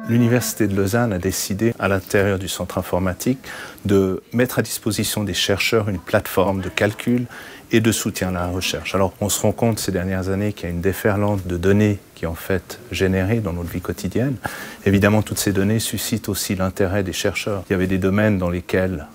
L'Université de Lausanne a décidé, à l'intérieur du centre informatique, de mettre à disposition des chercheurs une plateforme de calcul et de soutien à la recherche. Alors, on se rend compte ces dernières années qu'il y a une déferlante de données qui est en fait générée dans notre vie quotidienne. Évidemment, toutes ces données suscitent aussi l'intérêt des chercheurs. Il y avait des domaines dans lesquels,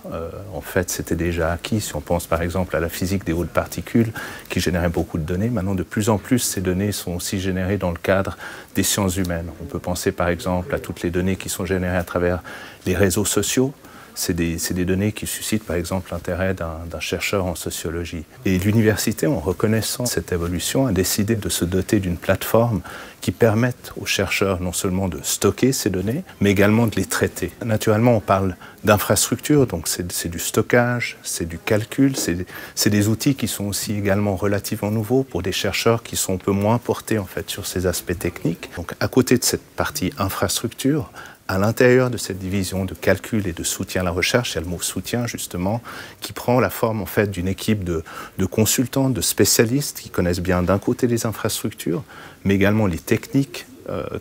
en fait, c'était déjà acquis. Si on pense par exemple à la physique des hautes particules, qui générait beaucoup de données, maintenant, de plus en plus, ces données sont aussi générées dans le cadre des sciences humaines. On peut penser par exemple à toutes les données qui sont générées à travers les réseaux sociaux. C'est des données qui suscitent par exemple l'intérêt d'un chercheur en sociologie. Et l'université, en reconnaissant cette évolution, a décidé de se doter d'une plateforme qui permette aux chercheurs non seulement de stocker ces données, mais également de les traiter. Naturellement, on parle d'infrastructure, donc c'est du stockage, c'est du calcul, c'est des outils qui sont aussi également relativement nouveaux pour des chercheurs qui sont un peu moins portés en fait sur ces aspects techniques. Donc à côté de cette partie infrastructure, à l'intérieur de cette division de calcul et de soutien à la recherche, il y a le mot soutien justement, qui prend la forme en fait d'une équipe de consultants, de spécialistes qui connaissent bien d'un côté les infrastructures, mais également les techniques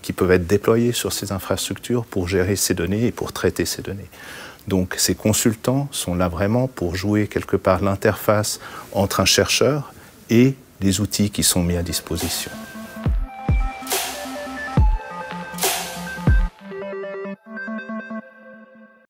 qui peuvent être déployées sur ces infrastructures pour gérer ces données et pour traiter ces données. Donc ces consultants sont là vraiment pour jouer quelque part l'interface entre un chercheur et les outils qui sont mis à disposition.